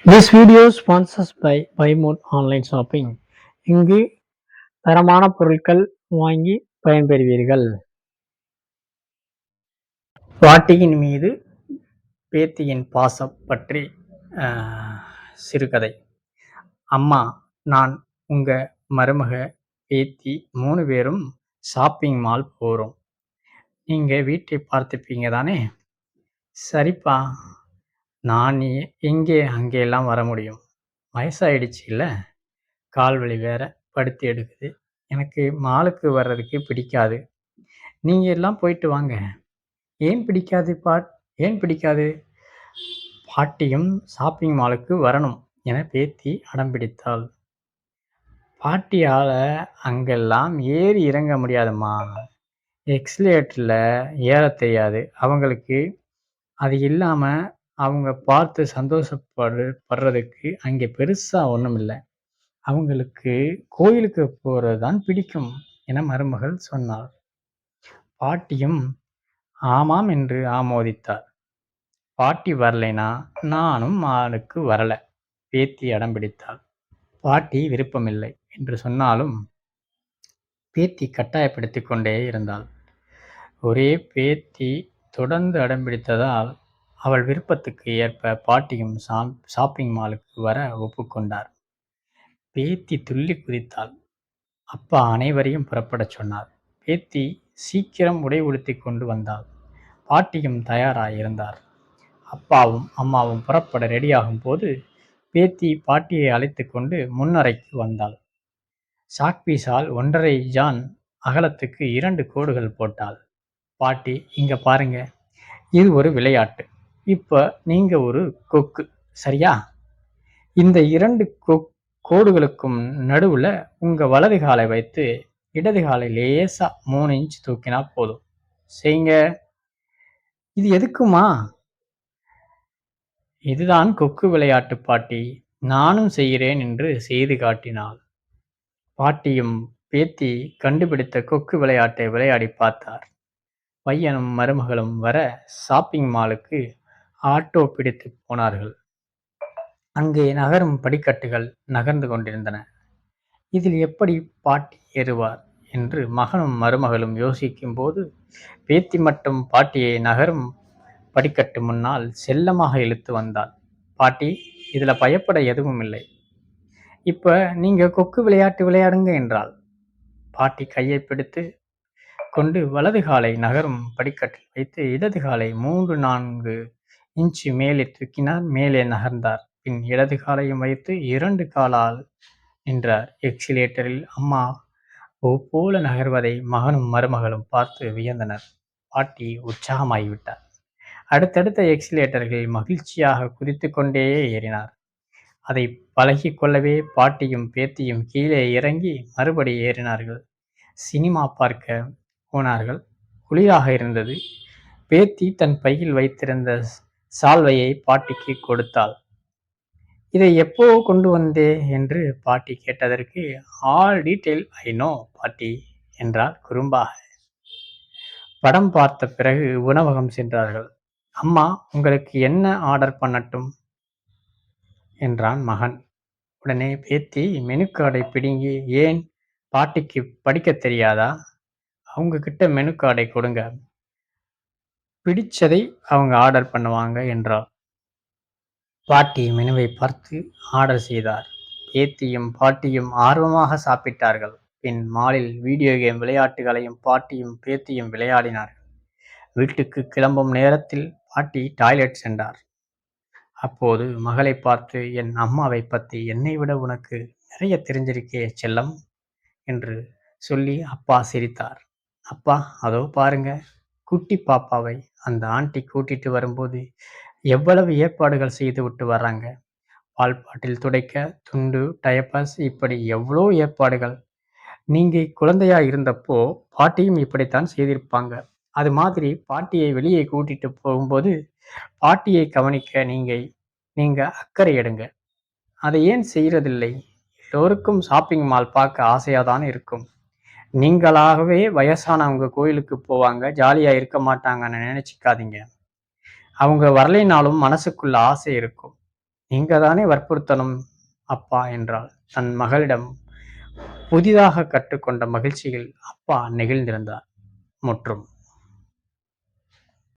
This video sponsors by Buymode Online Shopping. இங்கு தரமான பொருட்கள் வாங்கி பயன்பெறுவீர்கள். பாட்டியின் மீது பேத்தியின் பாசம் பற்றி சிறுகதை. அம்மா, நான் உங்க மருமக பேத்தி 3 பேரும் ஷாப்பிங் மால் போறோம். நீங்க வீட்டை பார்த்துப்பீங்க தானே? சரிப்பா, நான் எங்கே அங்கெல்லாம் வர முடியும்? வயசாயிடுச்சு இல்ல, கால் வலி வேற படுத்து எடுக்குது. எனக்கு மாலுக்கு வர்றதுக்கு பிடிக்காது. நீங்க எல்லாம் போயிட்டு வாங்க. ஏன் பிடிக்காது? பாட்டியும் ஷாப்பிங் மாலுக்கு வரணும் என பேத்தி அடம்பிடித்தாள். பாட்டியால அங்கெல்லாம் ஏறி இறங்க முடியாதும்மா. எக்ஸிலேட்டர்ல ஏறத் தெரியாது அவங்களுக்கு. அது இல்லாம அவங்க பார்த்து சந்தோஷப்படுறதுக்கு அங்கே பெருசா ஒண்ணும் இல்ல. அவங்களுக்கு கோயிலுக்கு போறதுதான் பிடிக்கும் என மருமகள் சொன்னாள். பாட்டியும் ஆமாம் என்று ஆமோதித்தார். பாட்டி வரலைனா நானும் மாலுக்கு வரல, பேத்தி அடம்பிடித்தாள். பாட்டி விருப்பமில்லை என்று சொன்னாலும் பேத்தி கட்டாயப்படுத்திக் கொண்டே இருந்தாள். ஒரே பேத்தி தொடர்ந்து அடம்பிடித்ததால் அவள் விருப்பத்துக்கு ஏற்ப பாட்டியும் ஷாப்பிங் மாலுக்கு வர ஒப்புக்கொண்டார். பேத்தி துள்ளி குதித்தாள். அப்பா அனைவரையும் புறப்படச் சொன்னார். பேத்தி சீக்கிரம் உடை உடுத்திக் கொண்டு வந்தாள். பாட்டியும் தயாராய் இருந்தார். அப்பாவும் அம்மாவும் புறப்பட ரெடியாகும் போது பேத்தி பாட்டியை அழைத்து கொண்டு முன்னறைக்கு வந்தாள். சாக்பீஸால் 1.5 ஜான் அகலத்துக்கு 2 கோடுகள் போட்டாள். பாட்டி, இங்க பாருங்க, இது ஒரு விளையாட்டு. இப்ப நீங்க ஒரு கொக்கு, சரியா? இந்த 2 கோடுகளுக்கும் நடுவுல உங்க வலது காலை வைத்து இடது காலை லேசா 3 இன்ச் தூக்கினா போதும். செய்யுங்க. இது எதுக்குமா? இதுதான் கொக்கு விளையாட்டு பாட்டி, நானும் செய்கிறேன் என்று செய்து காட்டினாள். பாட்டியும் பேத்தி கண்டுபிடித்த கொக்கு விளையாட்டை விளையாடி பார்த்தார். பையனும் மருமகளும் வர ஷாப்பிங் மாலுக்கு ஆட்டோ பிடித்து போனார்கள். அங்கே நகரும் படிக்கட்டுகள் நகர்ந்து கொண்டிருந்தன. இதில் எப்படி பாட்டி ஏறுவார் என்று மகனும் மருமகளும் யோசிக்கும் போது பேத்தி மட்டும் பாட்டியை நகரும் படிக்கட்டு முன்னால் செல்லமாக இழுத்து வந்தாள். பாட்டி, இதுல பயப்பட எதுவும் இல்லை. இப்ப நீங்க கொக்கு விளையாட்டு விளையாடுங்க என்றாள். பாட்டி கையை பிடித்து கொண்டு வலது காலை நகரும் படிக்கட்டில் வைத்து இடது காலை 3-4 இன்ச்சு மேலே தூக்கினார். மேலே நகர்ந்தார். பின் இடது காலையும் வைத்து 2 காலால் நின்றார். எக்ஸிலேட்டரில் அம்மா போல நகர்வதை மகனும் மருமகளும் பார்த்து வியந்தனர். பாட்டி உற்சாகமாகிவிட்டார். அடுத்தடுத்த எக்ஸிலேட்டர்களில் மகிழ்ச்சியாக குதித்து கொண்டே ஏறினார். அதை பழகி கொள்ளவே பாட்டியும் பேத்தியும் கீழே இறங்கி மறுபடி ஏறினார்கள். சினிமா பார்க்க போனார்கள். குளிராக இருந்தது. பேத்தி தன் பையில் வைத்திருந்த சால்வையை பாட்டிக்கு கொடுத்தாள். இதை எப்போ கொண்டு வந்தே என்று பாட்டி கேட்டதற்கு ஆல் டீட்டெயில் ஐ நோ பாட்டி என்றார் குறும்பாக. படம் பார்த்த பிறகு உணவகம் சென்றார்கள். அம்மா, உங்களுக்கு என்ன ஆர்டர் பண்ணட்டும் என்றான் மகன். உடனே பேத்தி மெனு கார்டை பிடுங்கி, ஏன் பாட்டிக்கு படிக்க தெரியாதா? அவங்க கிட்ட மெனு கார்டை கொடுங்க, பிடிச்சதை அவங்க ஆர்டர் பண்ணுவாங்க என்றாள். பாட்டி மெனுவை பார்த்து ஆர்டர் செய்தார். பேத்தியும் பாட்டியும் ஆர்வமாக சாப்பிட்டார்கள். பின் மாலில் வீடியோ கேம் விளையாட்டுகளையும் பாட்டியும் பேத்தியும் விளையாடினார்கள். வீட்டுக்கு கிளம்பும் நேரத்தில் பாட்டி டாய்லெட் சென்றார். அப்போது மகளை பார்த்து, என் அம்மாவை பத்தி என்னை விட உனக்கு நிறைய தெரிஞ்சிருக்கே செல்லம் என்று சொல்லி அப்பா சிரித்தார். அப்பா, அதோ பாருங்க, குட்டி பாப்பாவை அந்த ஆண்டி கூட்டிட்டு வரும்போது எவ்வளவு ஏற்பாடுகள் செய்து விட்டு வர்றாங்க. பால் பாட்டில் துடைக்க துண்டு, டயப்பர்ஸ், இப்படி எவ்வளோ ஏற்பாடுகள். நீங்க குழந்தையா இருந்தப்போ பாட்டியும் இப்படித்தான் செய்திருப்பாங்க. அது மாதிரி பாட்டியை வெளியே கூட்டிட்டு போகும்போது பாட்டியை கவனிக்க நீங்க அக்கறை எடுங்க. அதை ஏன் செய்யறதில்லை? எல்லோருக்கும் ஷாப்பிங் மால் பார்க்க ஆசையாதான் இருக்கும். நீங்களாகவே வயசானவங்க கோயிலுக்கு போவாங்க, ஜாலியா இருக்க மாட்டாங்கன்னு நினைச்சுக்காதீங்க. அவங்க வரலைனாலும் மனசுக்குள்ள ஆசை இருக்கும். நீங்க தானே வற்புறுத்தணும் அப்பா என்றாள். தன் மகளிடம் புதிதாக கற்றுக்கொண்ட மகிழ்ச்சியில் அப்பா நெகிழ்ந்திருந்தார். முற்றும்.